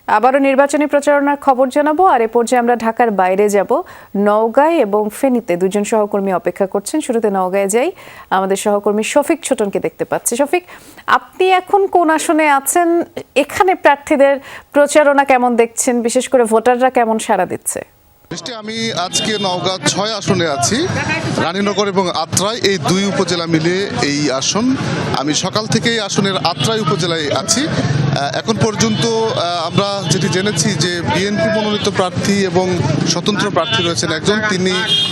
আবারও নির্বাচনী প্রচারণার খবর জানাবো। আর এ পর্যায়ে আমরা ঢাকার বাইরে যাব। নওগাঁয় এবং ফেনীতে দুজন সহকর্মী অপেক্ষা করছেন। শুরুতে নওগাঁয় যাই, আমাদের সহকর্মী শফিক ছোটনকে দেখতে পাচ্ছি। শফিক, আপনি এখন কোন আসনে আছেন? এখানে প্রার্থীদের প্রচারণা কেমন দেখছেন? বিশেষ করে ভোটাররা কেমন সাড়া দিচ্ছে? আমি আজকে নওগাঁ ৬ আসনে আছি। রানীনগর এবং আত্রাই এই দুই উপজেলা মিলিয়ে এই আসন। আমি সকাল থেকেই আসনের আত্রাই উপজেলায় আছি। এখন পর্যন্ত আমরা যেটি জেনেছি যে বিএনপি মনোনীত প্রার্থী এবং স্বতন্ত্র প্রার্থী রয়েছেন একজন,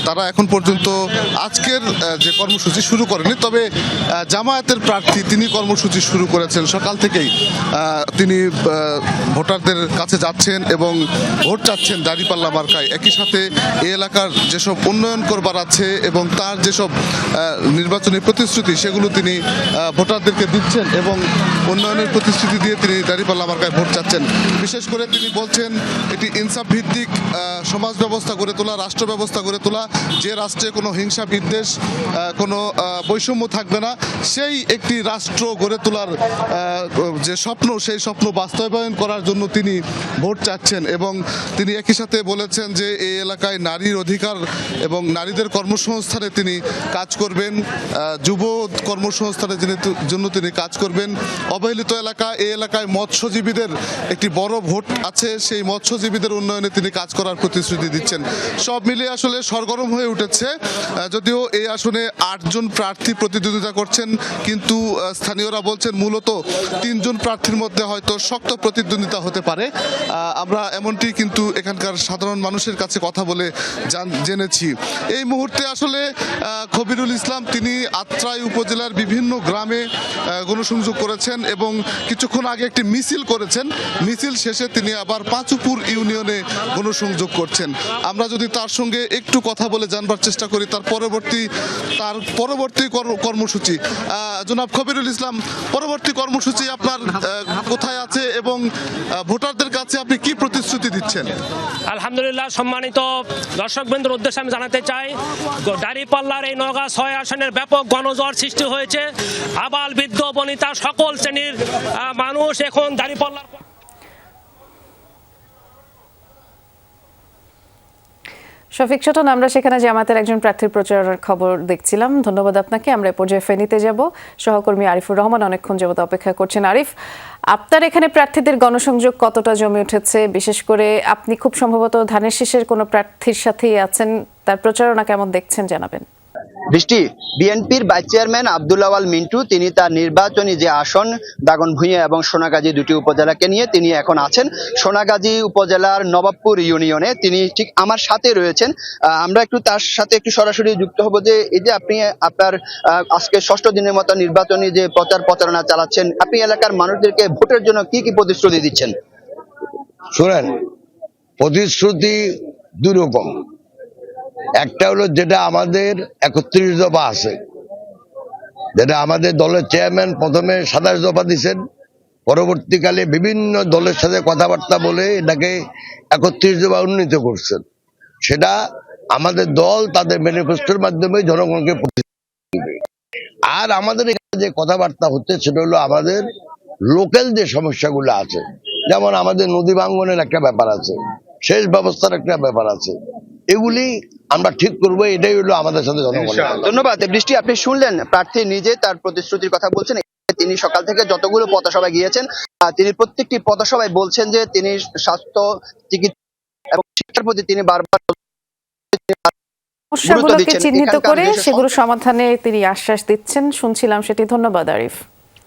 তারা এখন পর্যন্ত আজকের যে কর্মসূচি শুরু করেনি, তবে জামায়াতের প্রার্থী তিনি কর্মসূচি শুরু করেছেন সকাল থেকেই। তিনি ভোটারদের কাছে যাচ্ছেন এবং ভোট চাচ্ছেন দাঁড়িপাল্লা মার্কায়। একই সাথে এই এলাকার যেসব উন্নয়ন করবার আছে এবং তার যেসব নির্বাচনী প্রতিশ্রুতি সেগুলো তিনি ভোটারদেরকে দিচ্ছেন এবং উন্নয়নের প্রতিশ্রুতি দিয়ে তিনি দাঁড়িপাল্লা মার্কায় ভোট চাচ্ছেন। বিশেষ করে তিনি বলছেন এটি ইনসাফ ভিত্তিক সমাজ ব্যবস্থা গড়ে তোলা, রাষ্ট্র ব্যবস্থা গড়ে তোলা, যে রাষ্ট্রে কোনো হিংসা বিদ্বেষ, কোনো বৈষম্য থাকবে না, সেই একটি রাষ্ট্র গড়ে তোলার যে স্বপ্ন, সেই স্বপ্ন বাস্তবায়ন করার জন্য তিনি ভোট চাচ্ছেন। এবং তিনি একই সাথে বলেছেন যে এই এলাকায় নারীর অধিকার এবং নারীদের কর্মসংস্থানে তিনি কাজ করবেন, যুব কর্মসংস্থানের জন্য তিনি কাজ করবেন। অবহেলিত এলাকা, এই এলাকায় মৎস্যজীবীদের একটি বড় ভোট আছে, সেই মৎস্যজীবীদের উন্নয়নে তিনি কাজ করার প্রতিশ্রুতি দিচ্ছেন। সব মিলিয়ে আসলে সরগরম হয়ে উঠেছে। যদিও এই আসনে ৮ জন প্রার্থী প্রতিদ্বন্দ্বিতা করছেন, কিন্তু স্থানীয়রা বলছেন মূলত ৩ জন প্রার্থীর মধ্যে হয়তো শক্ত প্রতিদ্বন্দ্বিতা হতে পারে। আমরা এমনটি কিন্তু এখানকার সাধারণ মানুষের কাছে কথা বলে জেনেছি। এই মুহূর্তে আসলে খবিরুল ইসলাম তিনি আত্রাই উপজেলার বিভিন্ন গ্রামে গণসংযোগ করেছেন এবং কিছুক্ষণ আগে একটি মিছিল করেছেন। মিছিল শেষে তিনি আবার পাঁচুপুর ইউনিয়নে গণসংযোগ করছেন। আমরা যদি তার সঙ্গে একটু কথা বলে জানবার চেষ্টা করি তার পরবর্তী কর্মসূচি। জনাব খবিরুল ইসলাম, পরবর্তী কর্মসূচি আপনার কোথায় আছে এবং ভোটারদের কাছে আপনি কি প্রতিশ্রুতি দিচ্ছেন? আলহামদুলিল্লাহ, সম্মানিত দর্শকবৃন্দের উদ্দেশ্যে আমি জানাতে চাই, দাঁড়িপাল্লার এই নওগাঁ ৬ আসনের ব্যাপক গণজোয়ার সৃষ্টি হয়েছে। আবাল বৃদ্ধ বনিতা সকল শ্রেণীর মানুষ এখন দাঁড়িপাল্লার। শফিক ছোটন, আমরা সেখানে জামায়াতের একজন প্রার্থীর প্রচারের খবর দেখছিলাম। ধন্যবাদ আপনাকে। আমরা এ পর্যায়ে ফেনীতে যাব। সহকর্মী আরিফুর রহমান অনেকক্ষণ যাবত অপেক্ষা করছেন। আরিফ, আপনার এখানে প্রার্থীদের গণসংযোগ কতটা জমে উঠেছে? বিশেষ করে আপনি খুব সম্ভবত ধানের শীষের কোনো প্রার্থীর সাথেই আছেন, তার প্রচারণা কেমন দেখছেন জানাবেন। বৃষ্টি, বিএনপির ভাইস চেয়ারম্যান আব্দুল আওয়াল মিন্টু তিনি তার নির্বাচনী যে আসন দাগনভূঞা এবং সোনাগাজী দুটি উপজেলাকে নিয়ে তিনি এখন আছেন সোনাগাজী উপজেলার নবাবপুর ইউনিয়নে। তিনি ঠিক আমার সাথে রয়েছেন। আমরা একটু তার সাথে একটু সরাসরি যুক্ত হব যে এই যে আপনি আপনার আজকে ৬ষ্ঠ দিনের মতো নির্বাচনী যে প্রচারণা চালাচ্ছেন, আপনি এলাকার মানুষদেরকে ভোটের জন্য কি কি প্রতিশ্রুতি দিচ্ছেন? শোনেন, প্রতিশ্রুতি দুই রকম। একটা হলো যেটা আমাদের ৩১ দফা আছে, যেটা আমাদের দলের চেয়ারম্যান প্রথমে ২৭ দফা দিচ্ছেন, পরবর্তীকালে বিভিন্ন দলের সাথে কথাবার্তা বলে এটাকে ৩১ দফা উন্নীত করছেন। সেটা আমাদের দল তাদের ম্যানিফেস্টোর মাধ্যমে জনগণকে দিবে। আর আমাদের এখানে যে কথাবার্তা হচ্ছে সেটা হলো আমাদের লোকাল যে সমস্যাগুলো আছে, যেমন আমাদের নদী ভাঙ্গনের একটা ব্যাপার আছে, সেচ ব্যবস্থার একটা ব্যাপার আছে, এগুলি আমরা ঠিক করবো। এটাই হলো আমাদের সাথে জনগণ। ধন্যবাদ। বৃষ্টি, আপনি শুনলেন প্রার্থী নিজে তার প্রতিশ্রুতির কথা বলছেন। তিনি সকাল থেকে যতগুলো পথসভায় গিয়েছেন তিনি প্রত্যেকটি পথসভায় বলছেন যে তিনি স্বাস্থ্য, চিকিৎসা এবং শিক্ষার প্রতি তিনি বারবার সমস্যাগুলোকে চিহ্নিত করে সেগুলো সমাধানে তিনি আশ্বাস দিচ্ছেন। শুনছিলাম সেটি। ধন্যবাদ আরিফ।